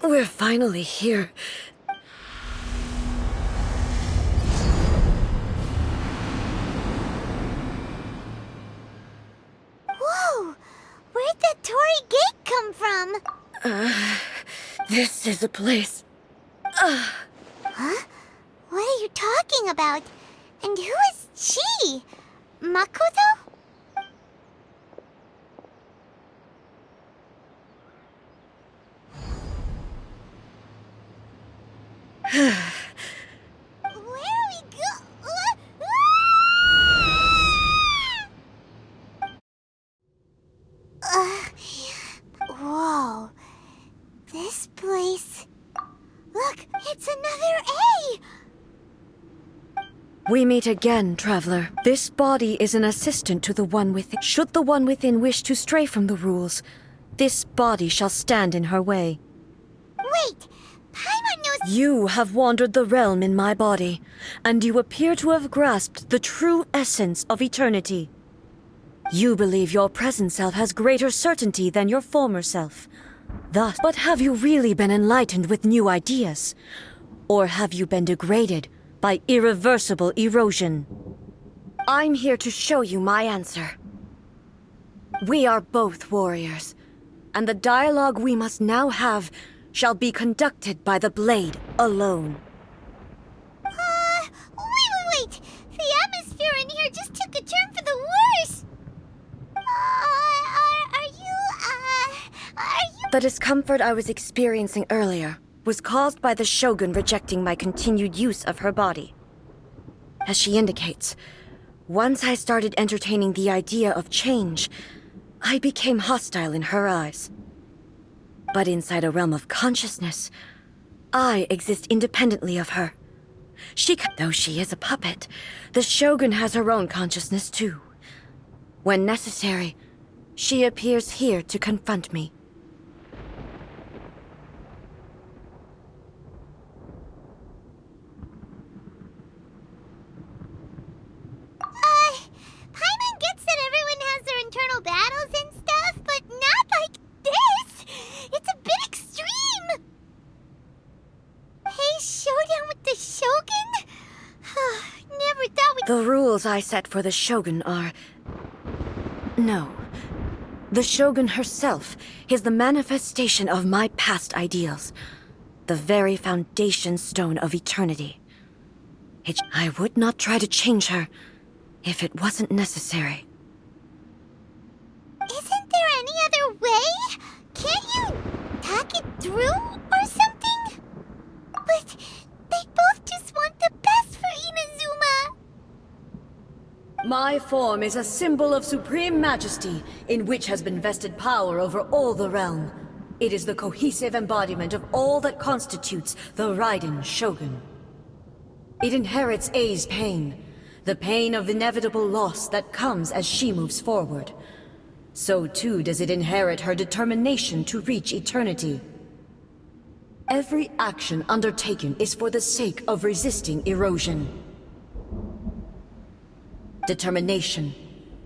We're finally here. Whoa! Where'd the Torii Gate come from? This is a place. Huh? What are you talking about? And who is she? Makoto? Where are we Whoa. This place... Look, it's another A! We meet again, traveler. This body is an assistant to the one within. Should the one within wish to stray from the rules, this body shall stand in her way. Wait! Paimon knows... You have wandered the realm in my body, and you appear to have grasped the true essence of eternity. You believe your present self has greater certainty than your former self. Thus, but have you really been enlightened with new ideas? Or have you been degraded by irreversible erosion? I'm here to show you my answer. We are both warriors, and the dialogue we must now have shall be conducted by the blade alone. Wait! The atmosphere in here just took a turn for the worse! Are you... The discomfort I was experiencing earlier was caused by the Shogun rejecting my continued use of her body. As she indicates, once I started entertaining the idea of change, I became hostile in her eyes. But inside a realm of consciousness, I exist independently of her. Though she is a puppet, the Shogun has her own consciousness too. When necessary, she appears here to confront me. Paimon gets that everyone has their internal battles and stuff, but not like this! It's a bit extreme! Hey, showdown with the Shogun? Never thought we'd... The rules I set for the Shogun are... No. The Shogun herself is the manifestation of my past ideals. The very foundation stone of eternity. I would not try to change her if it wasn't necessary. Isn't there any other way? Can't you talk it through or something? But they both just want the best for Inazuma. My form is a symbol of supreme majesty, in which has been vested power over all the realm. It is the cohesive embodiment of all that constitutes the Raiden Shogun. It inherits A's pain, the pain of inevitable loss that comes as she moves forward. So too does it inherit her determination to reach eternity. Every action undertaken is for the sake of resisting erosion. Determination,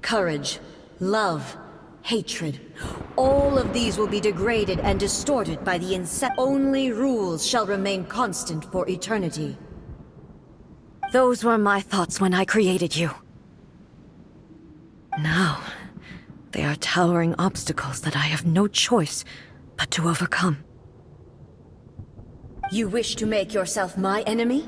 courage, love, hatred, all of these will be degraded and distorted by the Only rules shall remain constant for eternity. Those were my thoughts when I created you. Now, they are towering obstacles that I have no choice but to overcome. You wish to make yourself my enemy?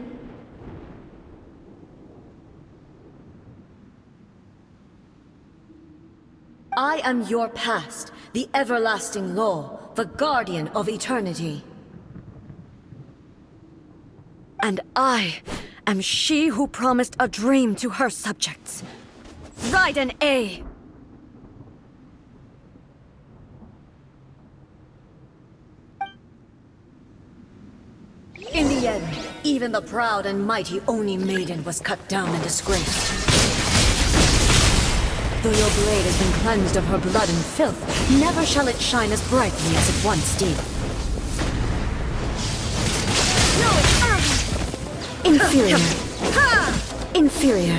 I am your past, the everlasting law, the guardian of eternity. And I am she who promised a dream to her subjects. Raiden A. In the end, even the proud and mighty Oni Maiden was cut down and disgraced. Though your blade has been cleansed of her blood and filth, never shall it shine as brightly as it once did. No, it's inferior. Inferior.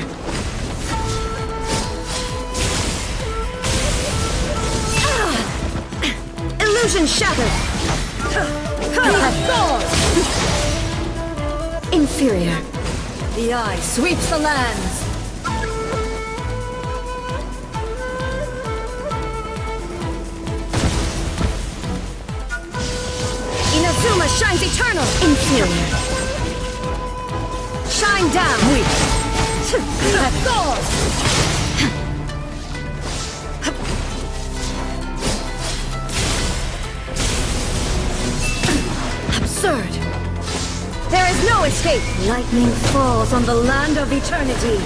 Illusion shattered! Inferior. The eye sweeps the lands. Inazuma shines eternal. Inferior. Shine down. Weak. Absurd. There is no escape. Lightning falls on the land of eternity.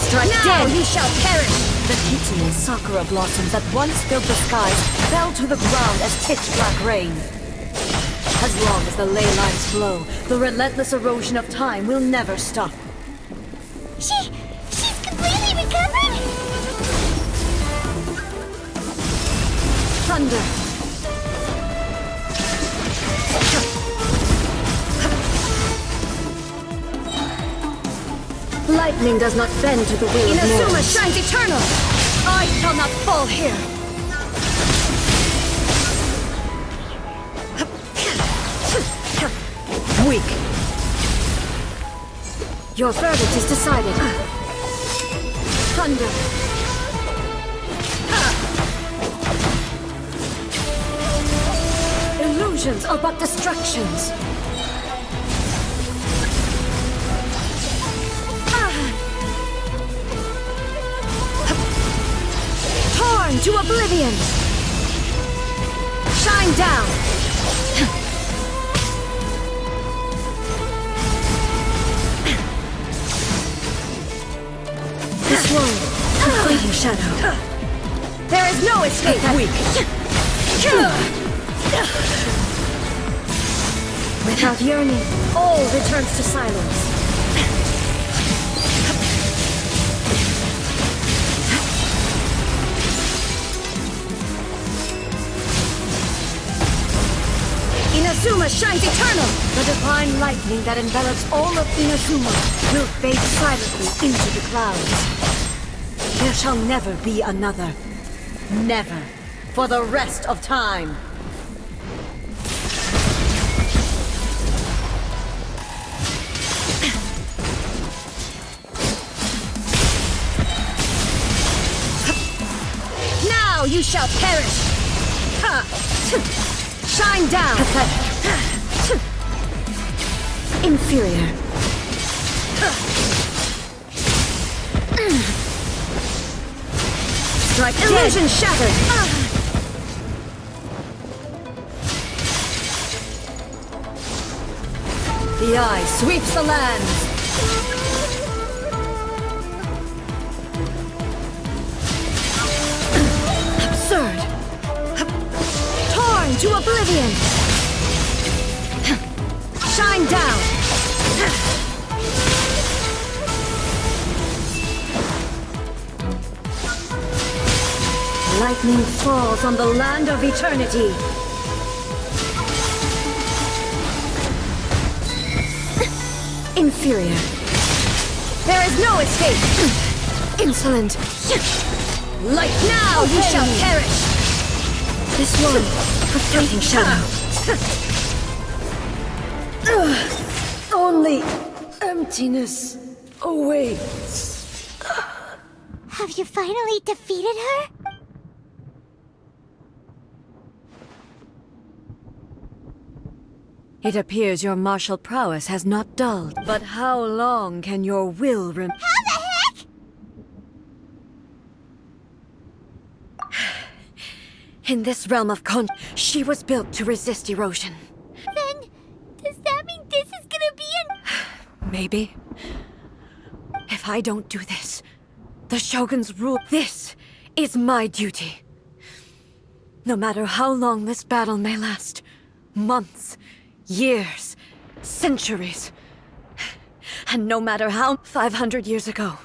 Strike now dead. You shall perish. The Kitsune sakura blossoms that once filled the skies fell to the ground as pitch-black rain. As long as the ley lines flow, the relentless erosion of time will never stop. She's completely recovered? Thunder. Lightning does not bend to the will of Inazuma mortals. shines eternal! I shall not fall here. Weak. Your verdict is decided. Thunder. Illusions are but distractions. Torn to oblivion. Shine down. This world, a fleeting shadow. There is no escape. Weak. Without yearning, all returns to silence. Inazuma shines eternal! The divine lightning that envelops all of Inazuma will fade silently into the clouds. There shall never be another. Never. For the rest of time. Now you shall perish! Shine down! Pathetic. Inferior. Strike illusion dead. Shattered! The eye sweeps the lands! Absurd! Torn to oblivion! Shine down! Lightning falls on the land of eternity! Inferior. There is no escape! Insolent! Light now you shall perish! This one, a fleeting shadow. Only emptiness awaits. Have you finally defeated her? It appears your martial prowess has not dulled. But how long can your will remain? How the heck? In this realm of she was built to resist erosion. Then, does that mean this is gonna be an... Maybe. If I don't do this, the Shogun's rule. This is my duty. No matter how long this battle may last, months, years, centuries, and no matter how 500 years ago,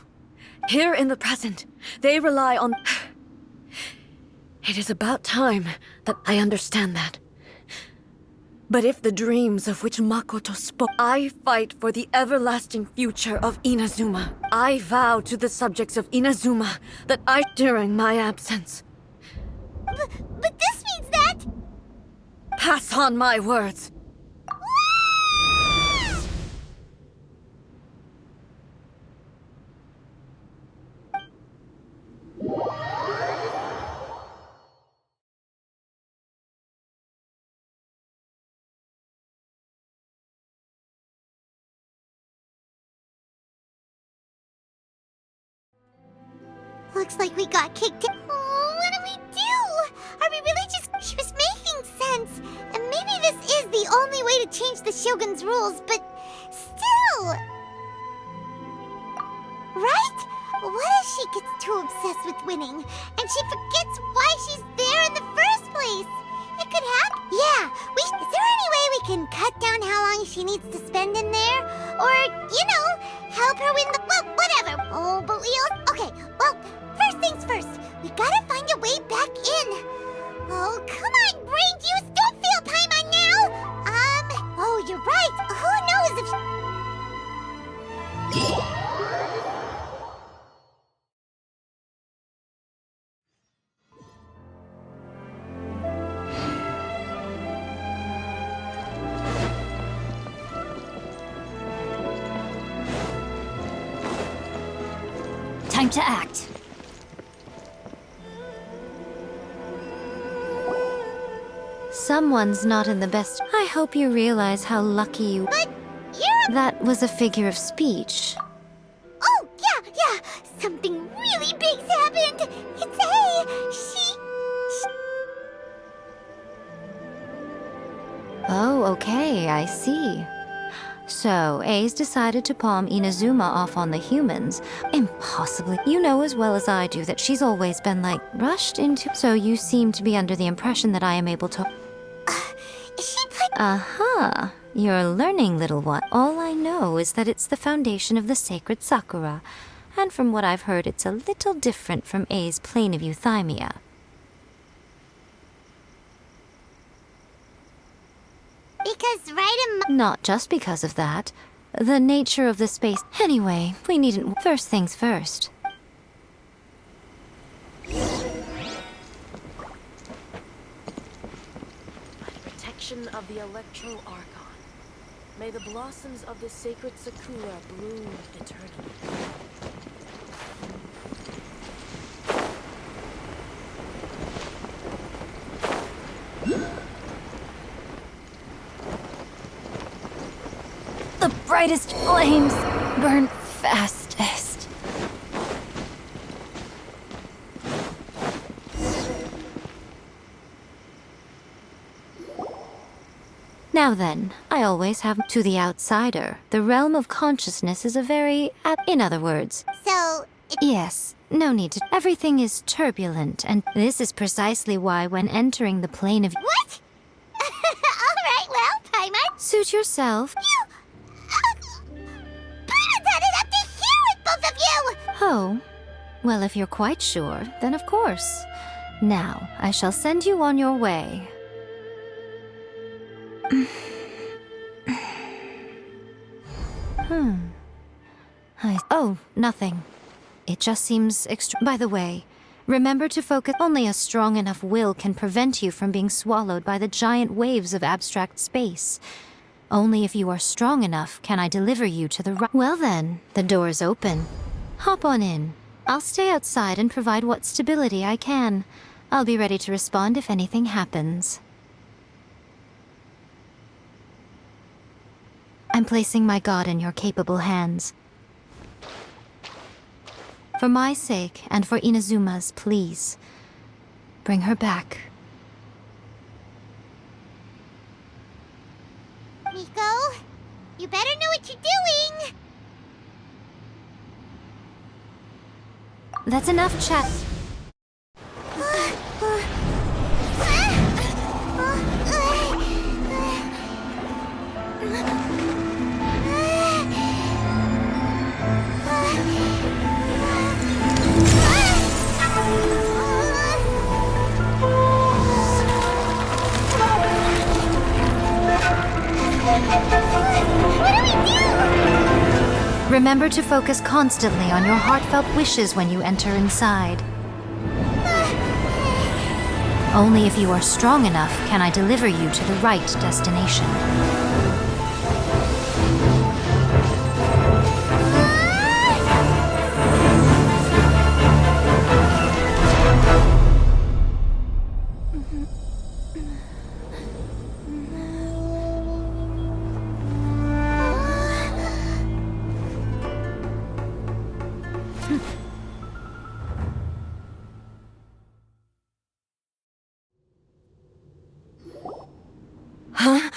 here in the present, they rely on. It is about time that I understand that. But if the dreams of which Makoto spoke, I fight for the everlasting future of Inazuma. I vow to the subjects of Inazuma that during my absence. But this means that... Pass on my words. Looks like we got kicked out. Oh, what do we do? Are we really just... She was making sense. And maybe this is the only way to change the Shogun's rules, but still... Right? What if she gets too obsessed with winning, and she forgets why she's there in the first place? It could happen. Yeah, is there any way we can cut down how long she needs to spend in there? Or, help her win the... Well, whatever. Oh, but okay, well, first things first. We gotta find a way back in. Oh, come on, brain juice, don't fail Paimon now! Oh, you're right. Who knows if... Time to act. Someone's not in the best. I hope you realize how lucky you... But you're... That was a figure of speech. Oh, yeah. Something really big's happened. It's she... Oh, okay, I see. So, A's decided to palm Inazuma off on the humans. Impossibly. You know as well as I do that she's always been, rushed into... So you seem to be under the impression that I am able to... She played... Aha! You're learning, little one. All I know is that it's the foundation of the sacred Sakura. And from what I've heard, it's a little different from A's plane of euthymia. Because Raiden... Not just because of that. The nature of the space... Anyway, we needn't... First things first. By the protection of the Electro Archon, may the blossoms of the sacred Sakura bloom eternally. The brightest flames burn fastest. Now then, I always have to the outsider. The realm of consciousness is a very... In other words... So... Yes, no need to... Everything is turbulent, and this is precisely why when entering the plane of... What? Alright, well, Paimon... Suit yourself. Paimon's had it up to here with both of you! Oh, well, if you're quite sure, then of course. Now, I shall send you on your way. Oh, nothing. It just seems By the way, remember to focus. Only a strong enough will can prevent you from being swallowed by the giant waves of abstract space. Only if you are strong enough can I deliver you to the right... Well then, the door's open. Hop on in. I'll stay outside and provide what stability I can. I'll be ready to respond if anything happens. I'm placing my god in your capable hands. For my sake, and for Inazuma's, please, bring her back. Miko, you better know what you're doing! That's enough chat. Remember to focus constantly on your heartfelt wishes when you enter inside. Only if you are strong enough can I deliver you to the right destination. Huh?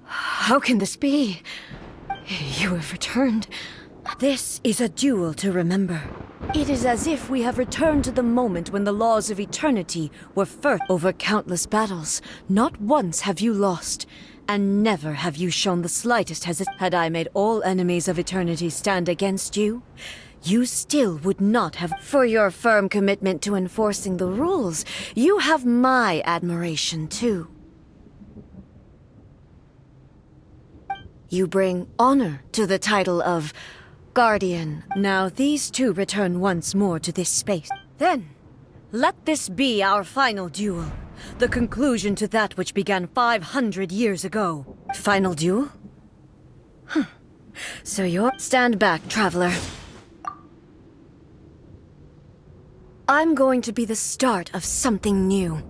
How can this be? You have returned. This is a duel to remember. It is as if we have returned to the moment when the laws of eternity were first. Over countless battles, not once have you lost, and never have you shown the slightest hesitation. Had I made all enemies of eternity stand against you, you still would not have. For your firm commitment to enforcing the rules, you have my admiration too. You bring honor to the title of Guardian. Now these two return once more to this space. Then, let this be our final duel. The conclusion to that which began 500 years ago. Final duel? Huh. So you're... Stand back, traveler. I'm going to be the start of something new.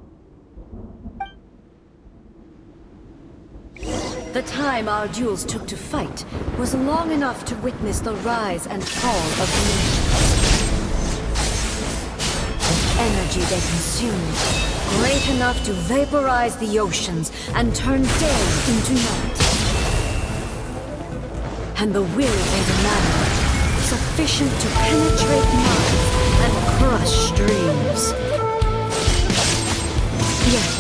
The time our duels took to fight was long enough to witness the rise and fall of nations. The energy they consumed, great enough to vaporize the oceans and turn day into night. And the will they demanded, sufficient to penetrate minds and crush dreams. Yet,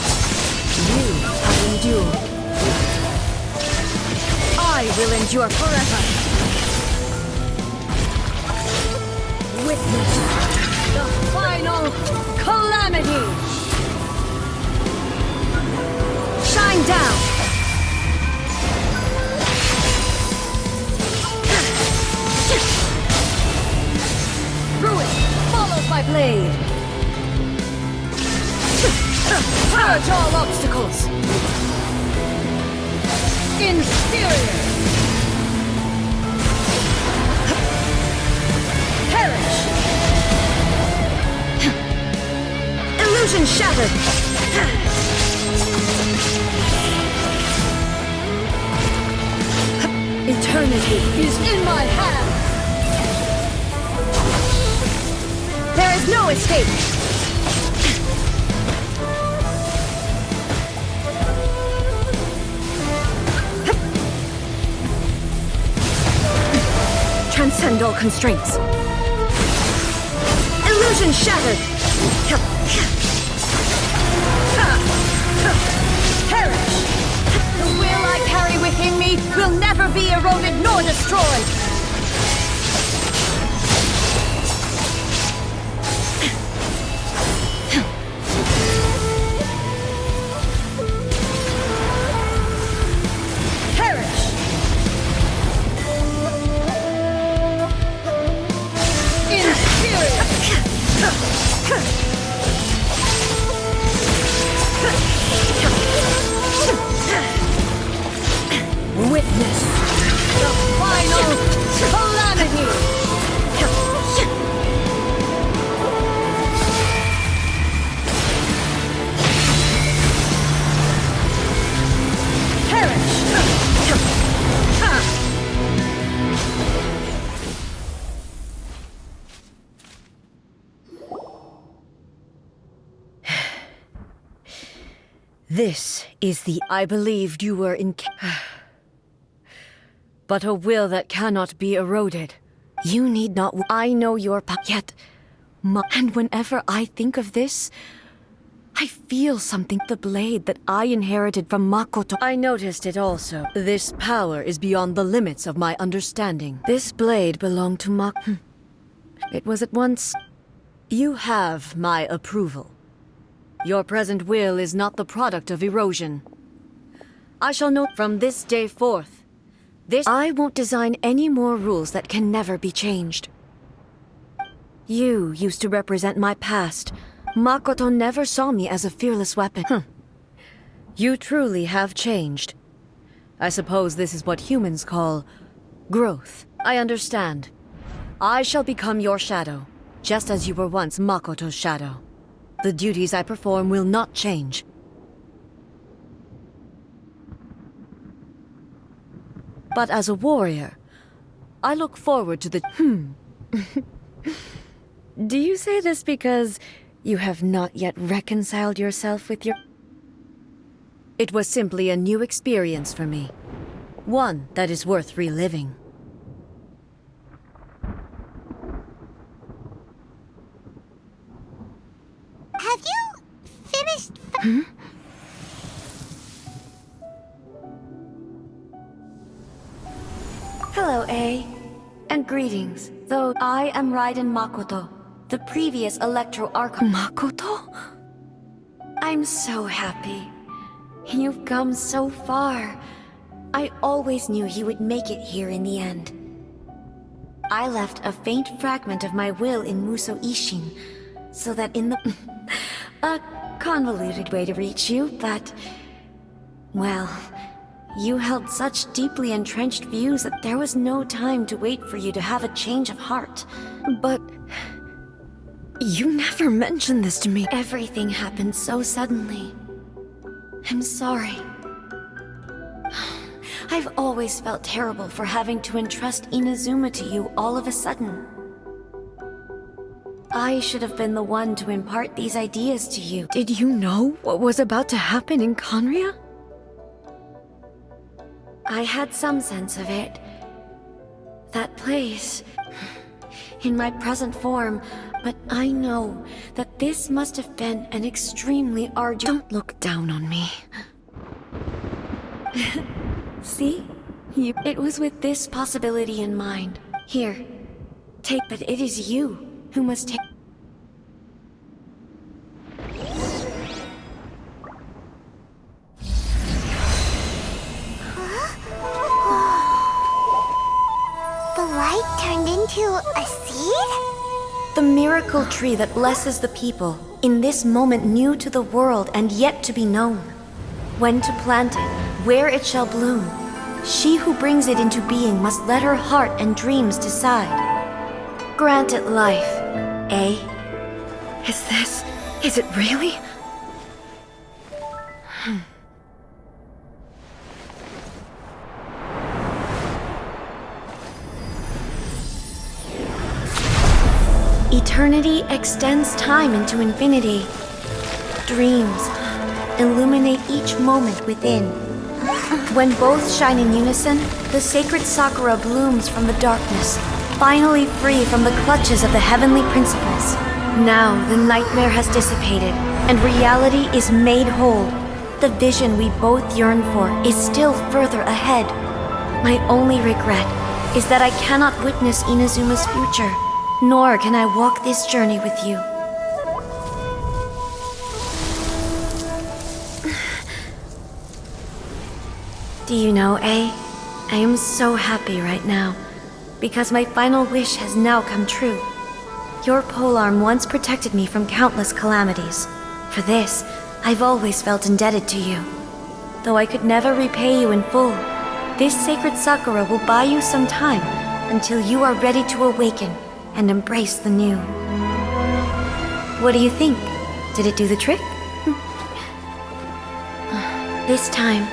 you have endured. I will endure forever. Witness the final calamity. Shine down. Ruin follows my blade. Purge all obstacles. Inferior. Perish. Illusion shattered. Eternity is in my hands. There is no escape. Transcend all constraints. Illusion shattered. Perish. The will I carry within me will never be eroded nor destroyed. Witness the final calamity! Perish! This is the... I believed you were in... But a will that cannot be eroded. You need not... I know your power. Yet... And whenever I think of this, I feel something. The blade that I inherited from Makoto. I noticed it also. This power is beyond the limits of my understanding. This blade belonged to Makoto. It was at once... You have my approval. Your present will is not the product of erosion. I shall note from this day forth, I won't design any more rules that can never be changed. You used to represent my past. Makoto never saw me as a fearless weapon. You truly have changed. I suppose this is what humans call growth. I understand. I shall become your shadow, just as you were once Makoto's shadow. The duties I perform will not change. But as a warrior, I look forward to the... Do you say this because you have not yet reconciled yourself with your... It was simply a new experience for me. One that is worth reliving. Have you finished? Hello, A. And greetings. Though I am Raiden Makoto, the previous Electro Archon. Makoto? I'm so happy. You've come so far. I always knew you would make it here in the end. I left a faint fragment of my will in Muso Ishin, so that in the... a convoluted way to reach you, but... Well, you held such deeply entrenched views that there was no time to wait for you to have a change of heart. But... you never mentioned this to me. Everything happened so suddenly. I'm sorry. I've always felt terrible for having to entrust Inazuma to you all of a sudden. I should have been the one to impart these ideas to you. Did you know what was about to happen in Conria? I had some sense of it. That place, in my present form, but I know that this must have been an extremely arduous... Don't look down on me. See? It was with this possibility in mind. Here, take, but it is you who must take... The light turned into a seed? The miracle tree that blesses the people, in this moment new to the world and yet to be known. When to plant it, where it shall bloom. She who brings it into being must let her heart and dreams decide. Grant it life, eh? Is it really? Eternity extends time into infinity. Dreams illuminate each moment within. When both shine in unison, the sacred Sakura blooms from the darkness, finally free from the clutches of the heavenly principles. Now the nightmare has dissipated, and reality is made whole. The vision we both yearn for is still further ahead. My only regret is that I cannot witness Inazuma's future. Nor can I walk this journey with you. Do you know, A? I am so happy right now, because my final wish has now come true. Your polearm once protected me from countless calamities. For this, I've always felt indebted to you. Though I could never repay you in full, this sacred Sakura will buy you some time until you are ready to awaken and embrace the new. What do you think? Did it do the trick? This time,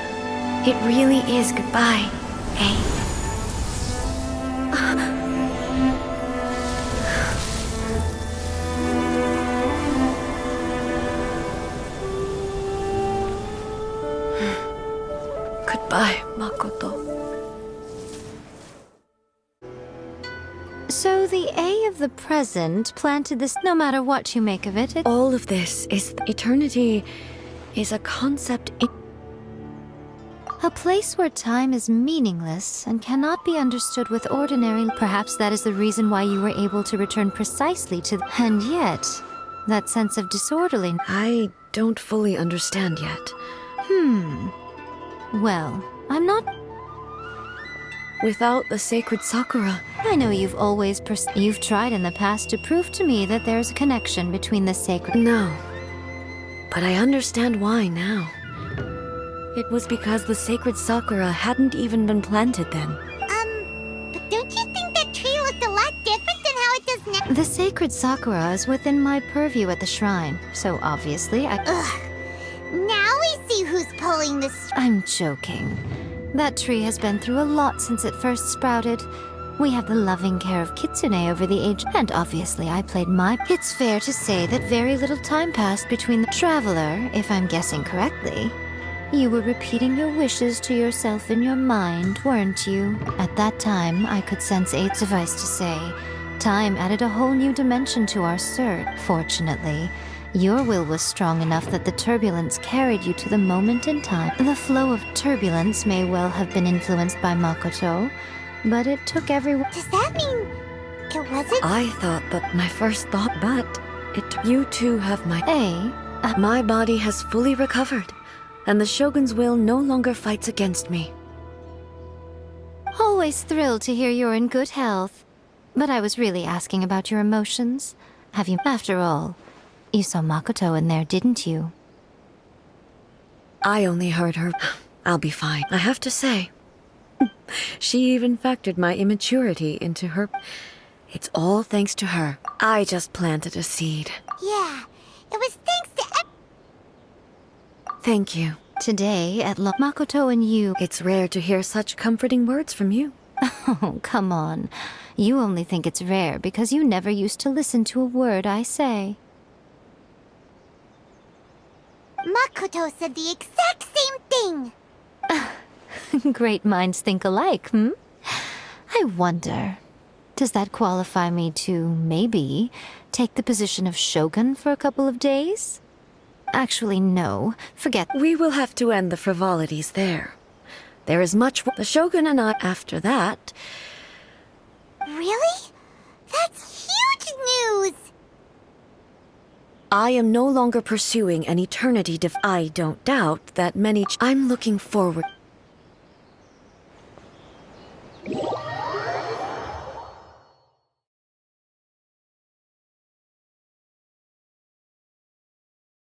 it really is goodbye, eh? Goodbye, Makoto. So the A of the present planted this, no matter what you make of it. All of this is... eternity is a concept in... A place where time is meaningless and cannot be understood with ordinary... Perhaps that is the reason why you were able to return precisely to... And yet, that sense of disorderliness... I don't fully understand yet. Well, I'm not... Without the sacred Sakura. I know you've always you've tried in the past to prove to me that there's a connection between the sacred. No. But I understand why now. It was because the sacred Sakura hadn't even been planted then. But don't you think that tree looked a lot different than how it does now? The sacred Sakura is within my purview at the shrine, so obviously I. Ugh. Now we see who's pulling this. I'm joking. That tree has been through a lot since it first sprouted. We have the loving care of Kitsune over the age, and obviously I played my. It's fair to say that very little time passed between the traveler, if I'm guessing correctly. You were repeating your wishes to yourself in your mind, weren't you? At that time, I could sense a. Suffice to say, time added a whole new dimension to our search. Fortunately, your will was strong enough that the turbulence carried you to the moment in time. The flow of turbulence may well have been influenced by Makoto, but it took everyone. Does that mean it wasn't? I thought that my first thought, but you too have my. Hey, My body has fully recovered, and the Shogun's will no longer fights against me. always thrilled to hear you're in good health. But I was really asking about your emotions. Have you, after all, you saw Makoto in there, didn't you? I only heard her. I'll be fine, I have to say. She even factored my immaturity into her. It's all thanks to her. I just planted a seed. Yeah, it was thanks to. Thank you. Today, at Makoto and you. It's rare to hear such comforting words from you. Oh, come on. You only think it's rare because you never used to listen to a word I say. Makoto said the exact same thing. Great minds think alike, hmm? I wonder, does that qualify me to, maybe, take the position of Shogun for a couple of days? Actually, no. Forget. We will have to end the frivolities there. There is much the Shogun and I after that. Really? That's huge news! I am no longer pursuing an eternity I don't doubt that many I'm looking forward.